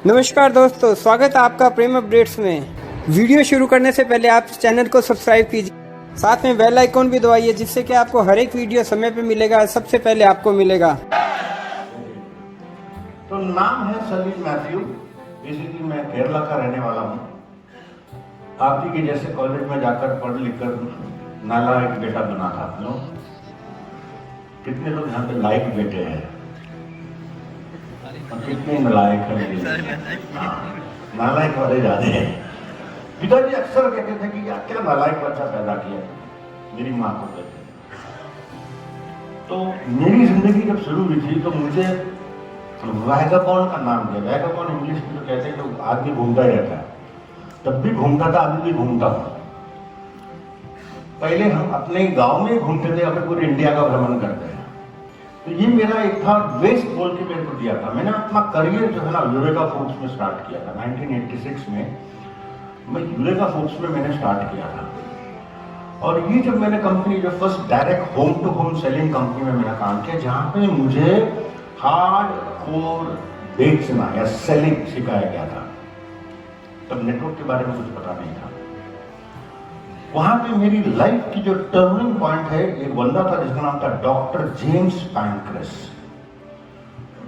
नमस्कार दोस्तों, स्वागत है आपका प्रेम अपडेट्स में। वीडियो शुरू करने से पहले आप चैनल को सब्सक्राइब कीजिए, साथ में बेल आइकॉन भी दबाइए, जिससे कि आपको हर एक वीडियो समय पे मिलेगा, सबसे पहले आपको मिलेगा। तो नाम है सलीम मैथ्यू। बेसिकली मैं केरला का रहने वाला हूँ। आप ही के जैसे कॉलेज में जाकर पढ़ लिख कर नालायक बेटा बना था। कितने लोग यहाँ पे लायक बेटे हैं और कितने नालायक हैं। नालायक वाले ज्यादा हैं। पिताजी अक्सर कहते थे कि यार क्या नालायक बच्चा पैदा किया, मेरी माँ को कहते। तो मेरी जिंदगी जब शुरू हुई थी तो मुझे वैगाबॉन्ड का नाम दिया। वैगाबॉन्ड इंग्लिश में तो कहते हैं कि आदमी घूमता ही रहता है। तब भी घूमता था, अभी भी घूमता हूँ। पहले हम अपने गांव में घूमते थे, अब पूरे इंडिया का भ्रमण करते हैं। तो ये मेरा एक था वेस्ट बोल के मेरे को दिया था। मैंने अपना करियर जो है ना यूरेका फूड्स में स्टार्ट किया था 1986 में। मैं यूरेका फूड्स में मैंने स्टार्ट किया था। और ये जब मैंने कंपनी जो first direct home to home selling company में मैंने काम किया, जहां पे मुझे हार्ड कोर बेचना या सेलिंग सिखाया गया था। तब नेटवर्क के बारे में कुछ पता नहीं था। वहां पे मेरी लाइफ की जो टर्निंग पॉइंट है, एक बंदा था जिसका नाम था डॉक्टर जेम्स पैंक्रेस।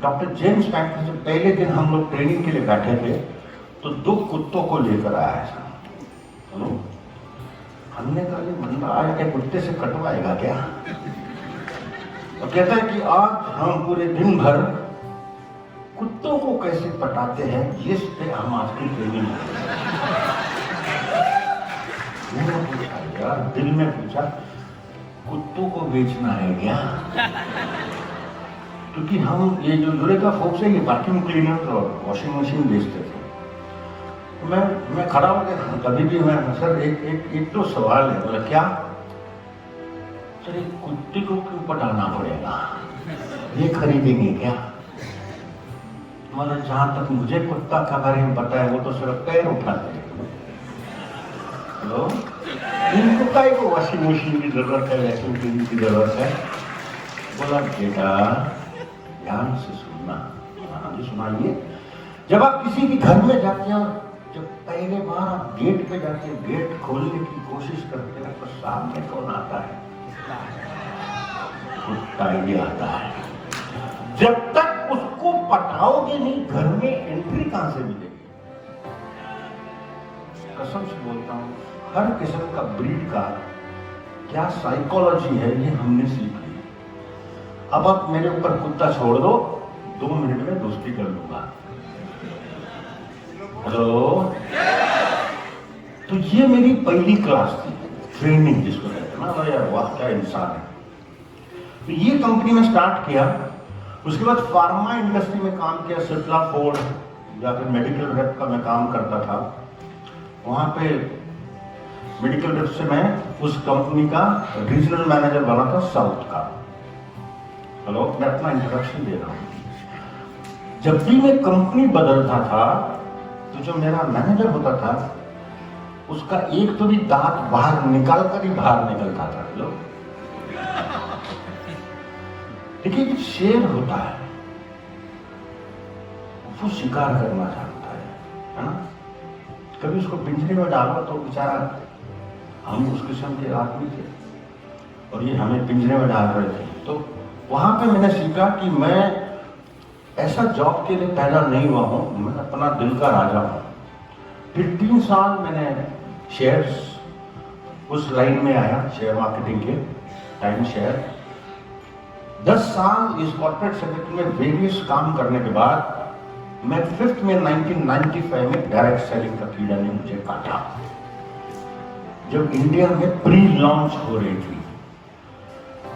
डॉक्टर जेम्स पैंक्रेस, पहले दिन हम लोग ट्रेनिंग के लिए बैठे थे तो 2 कुत्तों को लेकर आया था। हेलो, हमने कहा ये बंदा आया क्या कुत्ते से कटवाएगा क्या? और कहता है कि आज हम पूरे दिन भर कुत्तों को कैसे पटाते हैं, इस पे हम आज की ट्रेनिंग मैंने पूछा यार, दिल में पूछा कुत्तों को बेचना है क्या? क्योंकि हम ये जो यूरेका फूड्स है, ये वैक्यूम क्लीनर और वॉशिंग मशीन बेचते थे। तो मैं खड़ा हो गया। कभी भी मैं सर एक तो सवाल है। बोला क्या? सर एक कुत्ते को क्यों पटाना पड़ेगा, ये खरीदेंगे क्या? मतलब जहां तक मुझे कुत्ता का बारे में पता है, वो तो सिर्फ पैर उठाते हैं। हेलो, इनको काय को वॉशिंग मशीन की जरूरत है, वैक्यूम क्लीनर की जरूरत है? बोला बेटा ध्यान से सुनना। हाँ जी सुनाइए। जब आप किसी के घर में जाते हैं, जब पहले बार आप गेट पे जाते हैं, गेट खोलने की कोशिश करते हैं, तो सामने कौन आता है? कुत्ता ही आता है। जब तक उसको पटाओगे नहीं, घर में एंट्री कहां से मिलेगी? कसम से बोलता हूं, हर किस्म का ब्रीड का क्या साइकोलॉजी है ये हमने सीख ली। अब आप मेरे ऊपर कुत्ता छोड़ दो, 2 मिनट में दोस्ती कर लूंगा। हेलो, तो ये मेरी पहली क्लास थी, ट्रेनिंग जिसको कहते हैं ना। यार वाह क्या इंसान है। तो ये कंपनी में स्टार्ट किया। उसके बाद फार्मा इंडस्ट्री में काम किया, सिप्ला फोर्ड या फिर मेडिकल रेप का मैं काम करता था। वहां पे मेडिकल रेप से मैं उस कंपनी का रीजनल मैनेजर बना था साउथ का। हेलो, मैं अपना इंट्रोडक्शन दे रहा हूं। जब भी मैं कंपनी बदलता था तो जो मेरा मैनेजर होता था, उसका एक तो भी दांत बाहर निकाल कर ही बाहर निकलता था। हेलो, देखिए एक शेर होता है, वो शिकार करना चाहता है ना। कभी उसको पिंजरे में डालो तो बेचारा, हम उस किस्म के आदमी थे और ये हमें पिंजरे में डाल रहे थे। तो वहां पे मैंने सीखा कि मैं ऐसा जॉब के लिए पैदा नहीं हुआ हूं, मैं अपना दिल का राजा हूं। फिर 3 साल मैंने शेयर्स उस लाइन में आया, शेयर मार्केटिंग के, टाइम शेयर। 10 साल इस कॉर्पोरेट सेक्टर में वेरियस काम करने के बाद मैं 5th में 1995 में डायरेक्ट सेलिंग का कीड़ा ने मुझे काटा। जब इंडिया में प्री लॉन्च हो रही थी,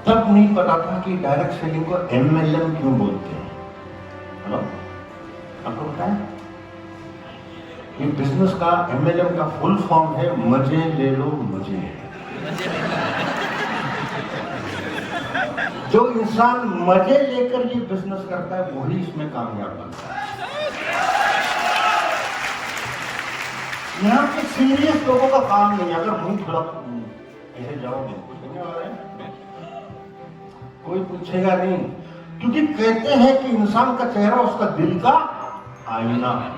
तब नहीं पता था कि डायरेक्ट सेलिंग को MLM क्यों बोलते हैं। हेलो, आपको पता है? ये बिजनेस का MLM का फुल फॉर्म है मजे ले लो मजे। जो इंसान मजे लेकर ये बिजनेस करता है, वही इसमें कामयाब बनता है। यहाँ के सीरियस लोगों का काम नहीं। अगर मुंह खुला ऐसे जाओगे, पूछने वाले कोई पूछेगा नहीं, क्योंकि कहते हैं कि इंसान का चेहरा उसका दिल का आईना है।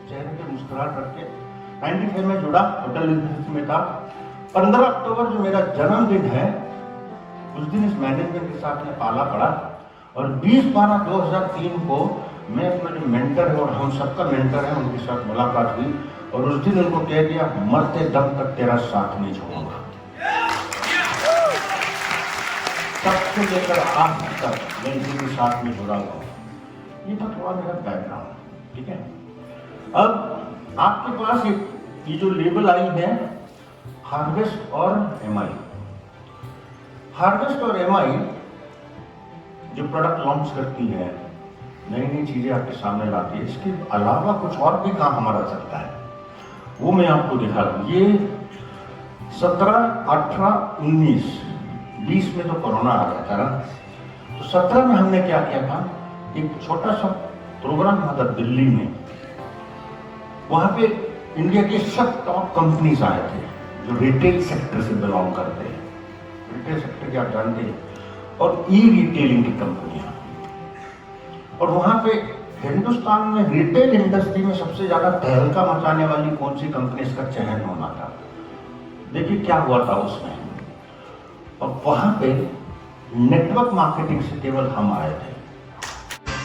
चेहरे पे मुस्कुराहट रख के 95 में जुड़ा, होटल इंडस्ट्री में था। 15 अक्टूबर जो मेरा जन्मदिन है, उस दिन इस मैनेजमेंट के साथ में पाला पड़ा और 20/12/2003 को मैं अपना जो मेंटर है और हम सबका मेंटर है उनके साथ मुलाकात हुई और उस दिन उनको कह दिया, मरते दम तक तेरा साथ नहीं छोड़ूंगा। तब से लेकर आज तक मैं इसी के साथ में जुड़ा हुआ हूँ। ये था थोड़ा मेरा बैकग्राउंड, ठीक है। अब आपके पास ये जो लेबल आई है हार्वेस्ट और एमआई। हार्वेस्ट और एमआई जो प्रोडक्ट लॉन्च करती है, नई नई चीजें आपके सामने लाती है, इसके अलावा कुछ और भी काम हमारा चलता है, वो मैं आपको दिखा रहा हूँ। ये 17, 18, 19, 20 में तो कोरोना आ गया था ना, तो 17 में हमने क्या किया था, एक छोटा सा प्रोग्राम था दिल्ली में। वहां पे इंडिया के सब टॉप कंपनीज आए थे जो रिटेल सेक्टर से बिलोंग करते हैं। रिटेल सेक्टर क्या आप जानते हैं, और ई रिटेलिंग की कंपनियां। और वहां पे हिंदुस्तान में रिटेल इंडस्ट्री में सबसे ज्यादा तहलका मचाने वाली कौन सी कंपनी, इसका चयन होना था। देखिए क्या हुआ था उसमें, और वहां पे नेटवर्क मार्केटिंग से केवल हम आए थे।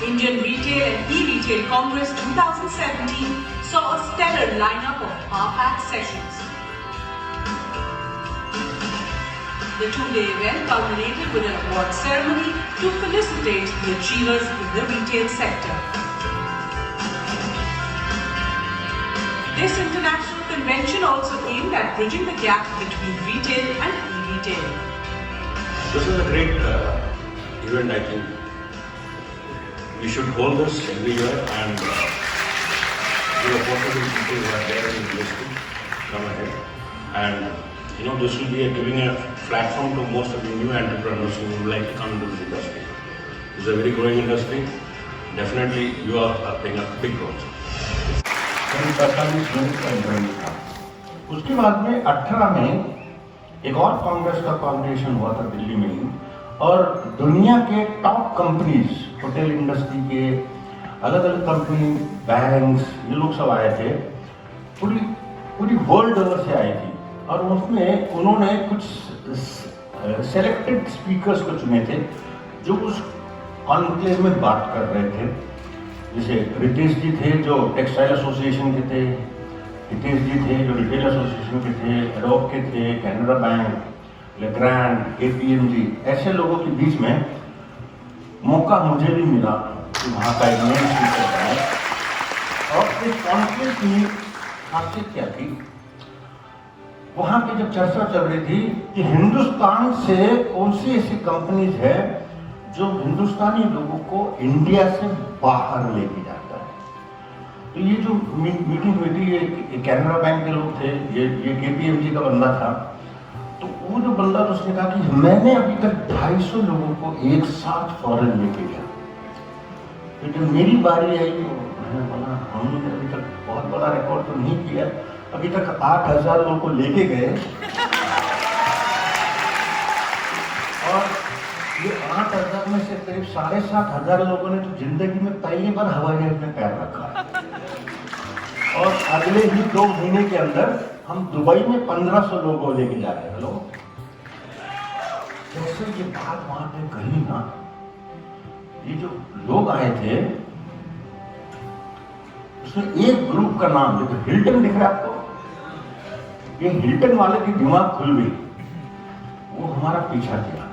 Indian Retail and E-Retail Congress 2017 saw a stellar lineup of power-packed sessions. The two-day event culminated with an award ceremony to felicitate the achievers in the retail sector. This international convention also aimed at bridging the gap between retail and e-retail. This is a great event, I think. We should hold this every year and give opportunity to people who are there in the industry come ahead. And this will be giving a platform to most of the new entrepreneurs who would like to come into this industry. It's a very growing industry. Definitely, you are playing a big role. उसके बाद में 18 में एक और कांग्रेस का combination हुआ था दिल्ली में ही, और दुनिया के टॉप कंपनीज, होटल इंडस्ट्री के अलग अलग कंपनी, बैंक्स, ये लोग सब आए थे। पूरी वर्ल्ड ओवर से आई थी, और उसमें उन्होंने कुछ सेलेक्टेड स्पीकर्स को चुने थे जो उस कॉन्क्लेव में बात कर रहे थे। जैसे रितेश जी थे जो टेक्सटाइल एसोसिएशन के थे, हितेश जी थे जो रिटेल एसोसिएशन के थे, एडोब के थे, कैनरा बैंक, लेग्रैंड, KPMG, ऐसे लोगों के बीच में मौका मुझे भी मिला कि वहाँ का एक मेन स्पीकर बनाए। और इस कॉन्फ्रेंस की खासियत क्या थी, वहाँ की जब चर्चा चल रही थी कि हिंदुस्तान से कौन सी ऐसी कंपनीज है जो हिंदुस्तानी लोगों को इंडिया से बाहर लेके जाता है। तो ये जो मीटिंग हुई थी, ये कैनरा बैंक के लोग थे, ये KPMG का बंदा था। तो वो जो बंदा तो उसने कहा कि मैंने अभी तक 250 लोगों को एक साथ फॉरेन लेके गया। तो जब मेरी बारी आई तो मैंने बोला हमने अभी तक बहुत बड़ा रिकॉर्ड तो नहीं किया, अभी तक 8000 लोगों को लेके गए, और ये 8000 में से करीब 7500 लोगों ने तो जिंदगी में पहली बार हवाई जहाज में पैर रखा। और अगले ही 2 महीने के अंदर हम दुबई में 1500 लोगों को लेके जा रहे हैं। लोग जैसे ये बात वहां पे कही ना, ये जो लोग आए थे उसमें एक ग्रुप का नाम, जो हिल्टन दिख रहा है आपको, ये हिल्टन वाले की दिमाग खुल गई, वो हमारा पीछा किया।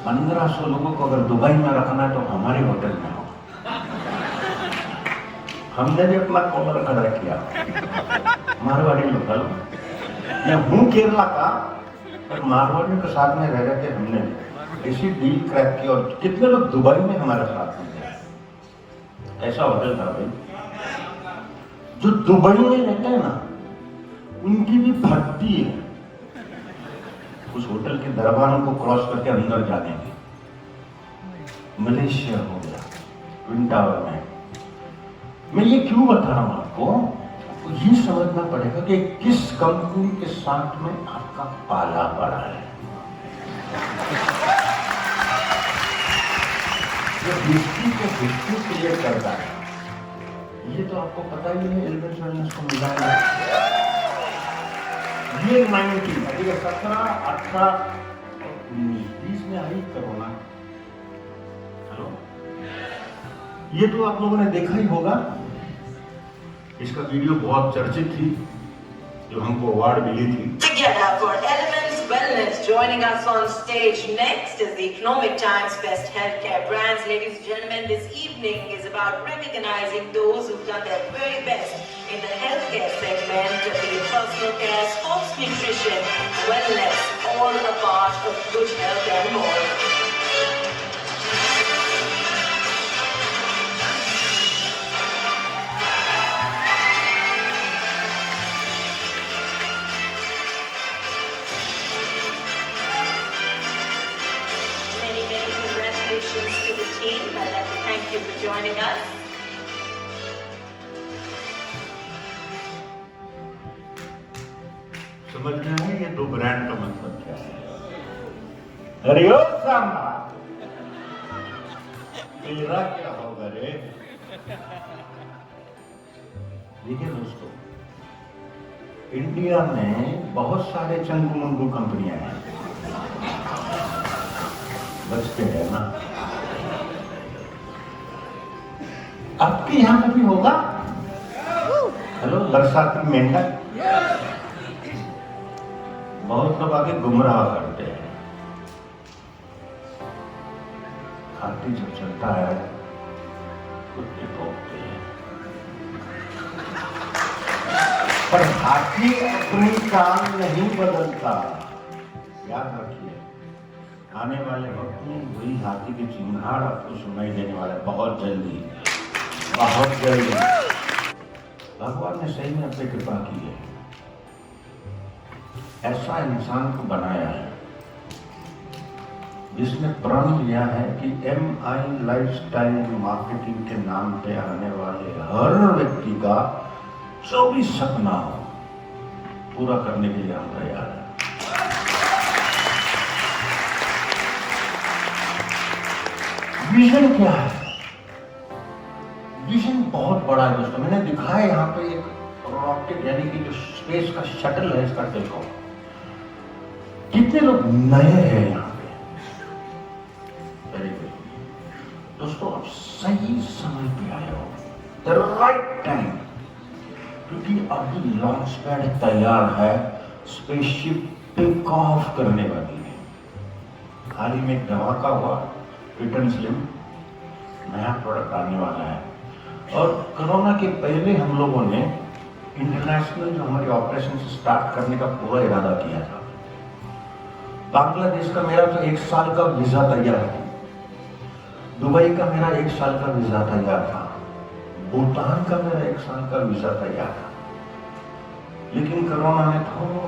1500 लोगों को अगर दुबई में रखना है तो हमारे होटल में हो। हमने भी अपना कॉलर खड़ा किया, मारवाड़ी लोकल। मैं हूँ केरला का, पर मारवाड़ी के साथ में रह रहे थे, हमने ऐसी डील क्रैक की और कितने लोग दुबई में हमारे साथ में थे। ऐसा होटल था भाई, जो दुबई में रहते हैं ना उनकी भी भक्ति है उस होटल के दरबारों को क्रॉस करके अंदर जाने की। मलेशिया हो गया, ट्विन टावर में। मैं ये क्यों बता रहा हूं आपको, तो ये समझना पड़ेगा कि किस कंपनी के साथ में आपका पाला पड़ा है। जो हिस्ट्री को हिस्ट्री क्रिएट करता है, ये तो आपको पता ही है, एल्बर्ट वेलनेस को मिला है ये 19, ठीक है, 17, 18, 20 में आई कोरोना। हेलो, ये तो आप लोगों ने देखा ही होगा, इसका वीडियो बहुत चर्चित थी, जो हमको अवार्ड मिली थी। Together for Elements Wellness, joining us on stage next is the Economic Times Best Healthcare Brands. Ladies and gentlemen, this evening is about recognizing those who've done their very best in the healthcare segment, be it personal care, sports nutrition, wellness, all a part of good health and more. Congratulations to the team. I'd like to thank you for joining us. समझ में आया ये दो brand का मतलब क्या है? अरे ओ सांबा, तेरा क्या होगा रे? देखिए दोस्तों, इंडिया में बहुत सारे चंगू मंगू कंपनियां हैं, बचते हैं ना। आपके यहां पे भी होगा। हेलो, बरसाती मेंढक, बहुत लोग आगे गुमराह करते हैं, हाथी जब चलता है कुत्ते भौंकते हैं, पर हाथी अपनी टांग नहीं बदलता, याद रखिए। आने वाले वक्त में वही हाथी की चिंगाड़ आपको सुनाई देने वाला है, बहुत जल्दी, बहुत जल्दी। भगवान ने सही में अपनी कृपा की है, ऐसा इंसान को बनाया है जिसने प्रण लिया है कि MI लाइफस्टाइल मार्केटिंग के नाम पे आने वाले हर व्यक्ति का जो भी सपना हो पूरा करने के लिए हम तैयार हैं। विजन क्या है? विजन बहुत बड़ा है दोस्तों। मैंने दिखाया यहाँ पे एक रॉकेट, यानी कि जो स्पेस का शटल है, इसका टेक ऑफ। कितने लोग नए हैं यहाँ पे? वेरी गुड दोस्तों, आप सही समय पे आए हो, द राइट टाइम, क्योंकि अभी लॉन्च पैड तैयार है, स्पेसशिप टेक ऑफ करने वाली है। हाल ही में धमाका हुआ, फिट स्लिम नया प्रोडक्ट आने वाला है। और कोरोना के पहले हम लोगों ने इंटरनेशनल जो हमारे ऑपरेशन स्टार्ट करने का पूरा इरादा किया था। बांग्लादेश का मेरा तो 1 साल का वीजा तैयार था, दुबई का मेरा 1 साल का वीजा तैयार था, भूटान का मेरा 1 साल का वीजा तैयार था, लेकिन कोरोना ने थोड़ा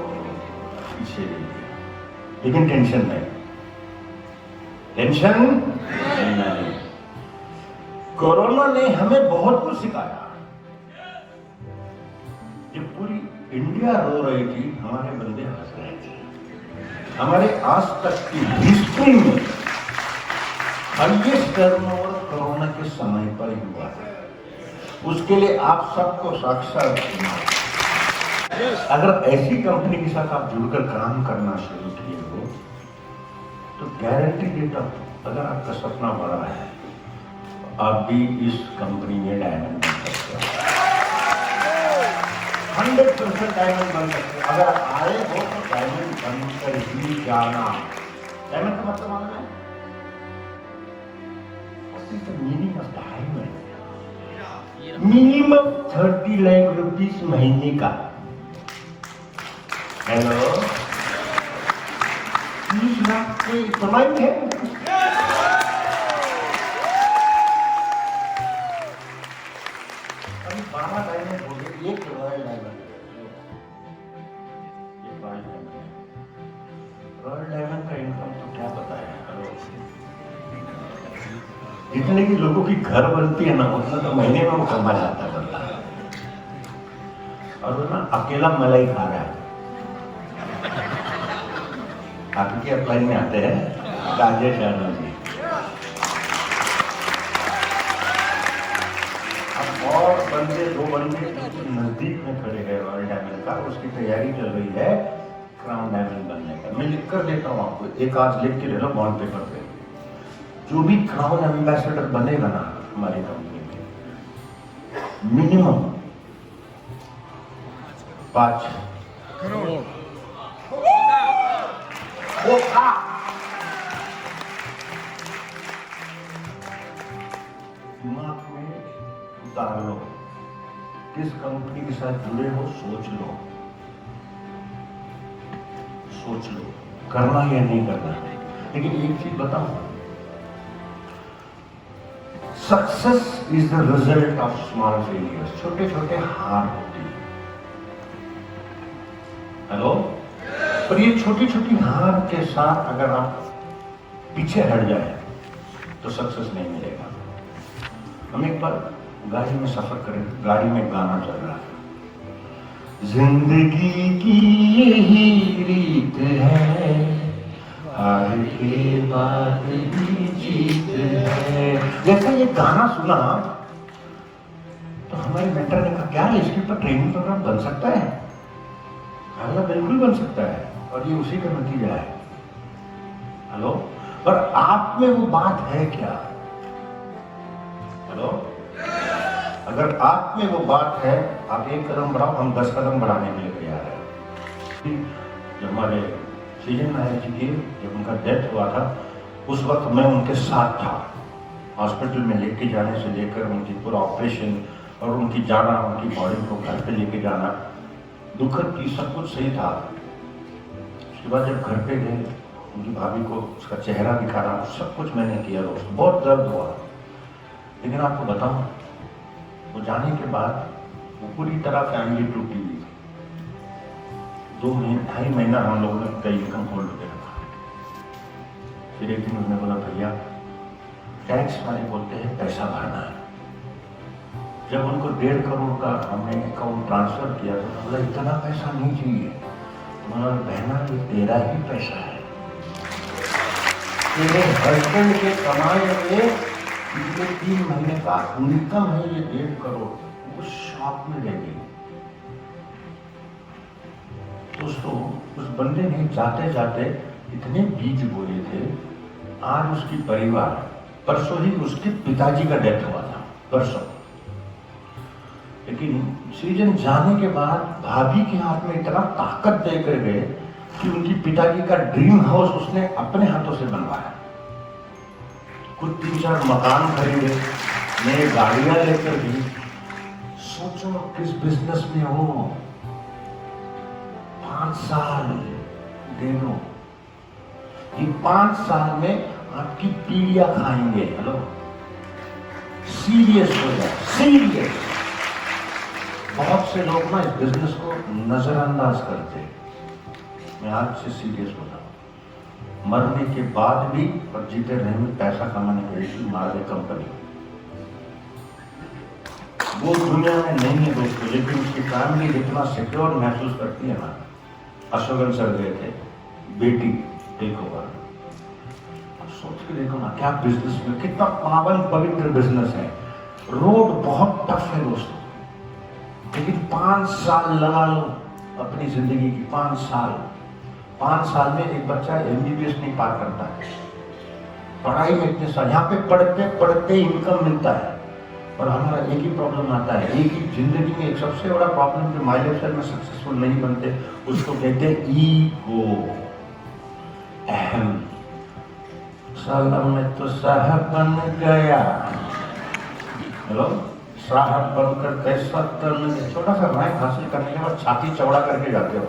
पीछे ले लिया। लेकिन टेंशन नहीं, टेंशन नहीं। कोरोना ने हमें बहुत कुछ सिखाया। जब पूरी इंडिया रो रही थी, हमारे बंदे हंस रहे थे। हमारे आज तक की हिस्ट्री में हाईएस्ट टर्नओवर कोरोना के समय पर ही हुआ है। उसके लिए आप सबको साक्षात अगर ऐसी कंपनी के साथ आप जुड़कर काम करना शुरू किए हो तो गारंटी देता हूं, अगर आपका सपना बड़ा है तो आप भी इस कंपनी में डायमंड बन सकते हो, 100% डायमंड बन सकते हो। अगर आए हो तो डायमंड बनकर ही जाना। डायमंड का मतलब मालूम है? What is the meaning of diamond? Minimum 30 lakh rupees महीने का। हेलो, 30 लाख कोई कमाई है? अभी 12 डायमंड हो गए, एक रॉयल डायमंड, एक रॉयल डायमंड। रॉयल डायमंड का इनकम तो क्या पता है? जितने की लोगों की घर बनती है ना, उतना तो महीने में वो कमा जाता है बंदा। और वो ना अकेला मलाई खा रहा है। आपकी अप्लाई में आते हैं राजेश यादव जी। अब और दो बंदे नजदीक में खड़े हैं रॉयल डायमंड का, उसकी तैयारी चल रही है क्राउन डायमंड बनने का। मैं लिख कर देता हूँ आपको, एक आज लिख के ले लो बॉन्ड पेपर पे। जो भी क्राउन एम्बेसडर बनेगा ना हमारी कंपनी में, मिनिमम 5 करोड़ दिमाग में उतार लो। किस कंपनी के साथ जुड़े हो सोच लो, करना या नहीं करना। लेकिन एक चीज बताऊं, success is the result of small failures. छोटे छोटे हार होती है, हेलो। पर ये छोटी छोटी हार के साथ अगर आप पीछे हट जाए तो सक्सेस नहीं मिलेगा। हम एक बार गाड़ी में सफर करें, गाड़ी में गाना चल रहा है, जिंदगी की यही रीत है, हार के बाद भी जीत है। जैसा ये गाना सुना तो हमारे मेंटर ने कहा क्या इसके ऊपर ट्रेनिंग प्रोग्राम बन सकता है? हाँ बिल्कुल बन सकता है, और ये उसी का नतीजा है, हेलो। पर आप में वो बात है क्या, हेलो? अगर आप में वो बात है, आप 1 कदम बढ़ाओ, हम 10 कदम बढ़ाने के लिए तैयार है। जब हमारे सीजन नायक जी की जब उनका डेथ हुआ था, उस वक्त मैं उनके साथ था, हॉस्पिटल में लेके जाने से लेकर उनकी पूरा ऑपरेशन और उनकी जाना, उनकी बॉडी को घर पे लेके जाना, दुखद की सब कुछ सही था। उसके बाद जब घर पे गए, उनकी भाभी को उसका चेहरा दिखाना, सब कुछ मैंने किया, दोस्त बहुत दर्द हुआ। लेकिन आपको बताऊं, वो जाने के बाद वो पूरी तरह फैमिली टूटी हुई। 2-2.5 महीना हम लोगों ने कई इनकम होल्ड पे रखा। फिर एक दिन उन्होंने बोला भैया टैक्स वाले बोलते हैं पैसा भरना है। जब उनको 1.5 करोड़ का हमने अकाउंट ट्रांसफर किया तो बोला इतना पैसा नहीं चाहिए। तो बोला बहना ये तेरा ही पैसा है, तेरे हस्बैंड के कमाए हुए पिछले 3 महीने का इनकम है ये 1.5 करोड़। वो शॉक में रह गई। दोस्तों उस बंदे ने जाते जाते इतने बीज बोए थे। आज उसकी परिवार, परसों ही उसके पिताजी का डेथ हुआ था, परसों। लेकिन सीजन जाने के बाद भाभी के हाथ में इतना ताकत देकर गए कि उनकी पिताजी का ड्रीम हाउस उसने अपने हाथों से बनवाया। कुछ 3-4 मकान खरीदे, नए गाड़ियां लेकर भी। सोचो किस बिजनेस में हो, 5 साल दे दो, ये 5 साल में आपकी पीढ़ियां खाएंगे। हेलो, सीरियस हो जाए, सीरियस। बहुत से लोग ना इस बिजनेस को नजरअंदाज करते हैं। मैं आज से सीरियस हो रहा हूं। मरने के बाद भी और जीते रहने में पैसा कमाने के लिए मार्ग कंपनी वो दुनिया में नहीं है दोस्तों, लेकिन उसकी फैमिली जितना सिक्योर महसूस करती है ना। अशोकन सर गए थे, बेटी टेक ओवर। सोच के देखो ना क्या बिजनेस में कितना पावन पवित्र बिजनेस है। रोड बहुत टफ है दोस्तों, लेकिन 5 साल लगा लो अपनी जिंदगी की। 5 साल में एक बच्चा MBBS नहीं पार करता है। पढ़ाई में इतने साल, यहाँ पे पढ़ते पढ़ते इनकम मिलता है। और हमारा एक ही प्रॉब्लम आता है, एक ही जिंदगी में एक सबसे बड़ा प्रॉब्लम जो माई लाइफ में सक्सेसफुल नहीं बनते, उसको कहते हैं ईगो, अहम। साला मैं तो साहब बन गया, हेलो, साहब बनकर पैसा छोटा सा रैंक हासिल करने के बाद छाती चौड़ा करके जाते हो।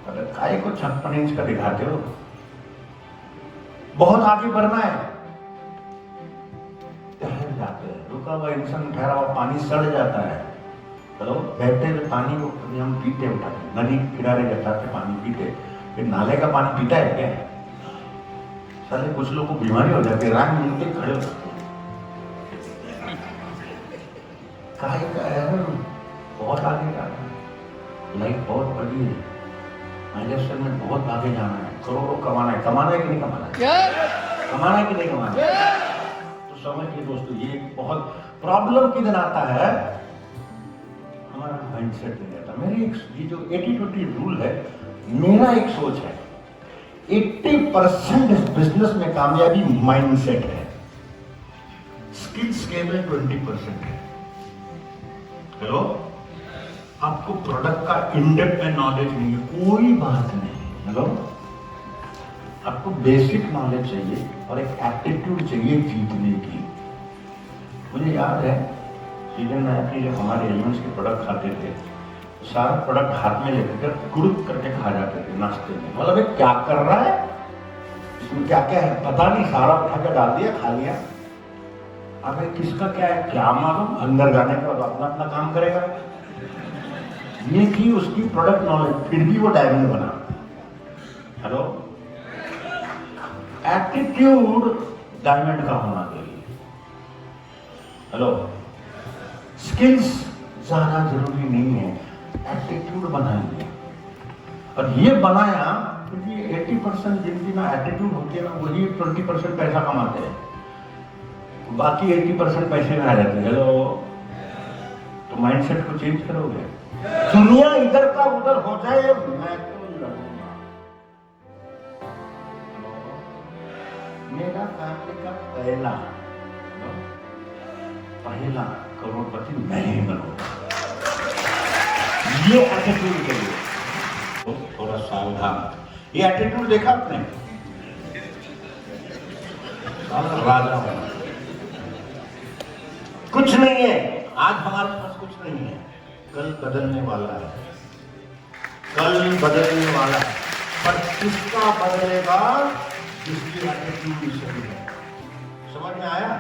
अगर काय को 56 इंच का दिखाते हो, बहुत आगे बढ़ना है, ठहर जाते हैं। रुका हुआ इंसान, ठहरा हुआ पानी सड़ जाता है। चलो बहते हुए पानी को हम पीते, उठाते, नदी किनारे जाते पानी पीते, फिर नाले का पानी पीता है क्या? साले कुछ लोग को बीमारी हो जाती है, रात में मिलते खड़े हो जाते हैं। काहे का है, बहुत आगे जाना है, लाइफ बहुत बड़ी है, मैनेजर में बहुत आगे जाना है, करोड़ों कमाना है। कमाना है कि नहीं कमाना है? कमाना है कि नहीं कमाना है? तो समझिए दोस्तों, ये एक बहुत प्रॉब्लम किधर आता है, हमारा माइंडसेट नहीं रहता। मेरी एक ये जो 80-20 रूल है, मेरा एक सोच है, 80% बिजनेस में कामयाबी माइंडसेट है, स्किल्स केवल 20% है। हेलो, आपको प्रोडक्ट का इनडेप्थ में नॉलेज नहीं है, कोई बात नहीं। हेलो, आपको बेसिक नॉलेज चाहिए और एक एप्टीट्यूड चाहिए जीतने की। मुझे याद है सीजन में कि जब हमारे एलिमेंट्स के प्रोडक्ट खाते थे, तो सारा प्रोडक्ट हाथ में लेकर के गुरुप करके खा जाते थे नाश्ते में। मतलब ये क्या कर रहा है, इसमें क्या क्या है पता नहीं, सारा उठा के डाल दिया, खा लिया। अब किसका क्या है क्या मालूम, अंदर जाने के बाद अपना अपना काम करेगा। ये थी उसकी प्रोडक्ट नॉलेज, फिर भी वो डायमंड बना। हेलो, एटीट्यूड डायमंड का होना चाहिए। हेलो, स्किल्स ज्यादा जरूरी नहीं है, एटीट्यूड बनाएंगे। और ये बनाया क्योंकि 80% जिनकी ना एटीट्यूड होती है ना, वही 20% पैसा कमाते हैं, बाकी 80% पैसे में आ जाते हैं। हेलो, तो माइंडसेट को चेंज करोगे, दुनिया इधर का उधर हो जाए, मैं तो लड़ूंगा। मेरा फैमिली का पहला करोड़पति मैं ही बनूंगा, ये एटीट्यूड के लिए तो थोड़ा सावधान। ये एटीट्यूड देखा आपने, राजा बना, कुछ नहीं है आज हमारे पास, कुछ नहीं है, कल बदलने वाला है, कल बदलने वाला है, पर किसका बदलेगा, जिसकी एटीट्यूड सही है। समझ में आया?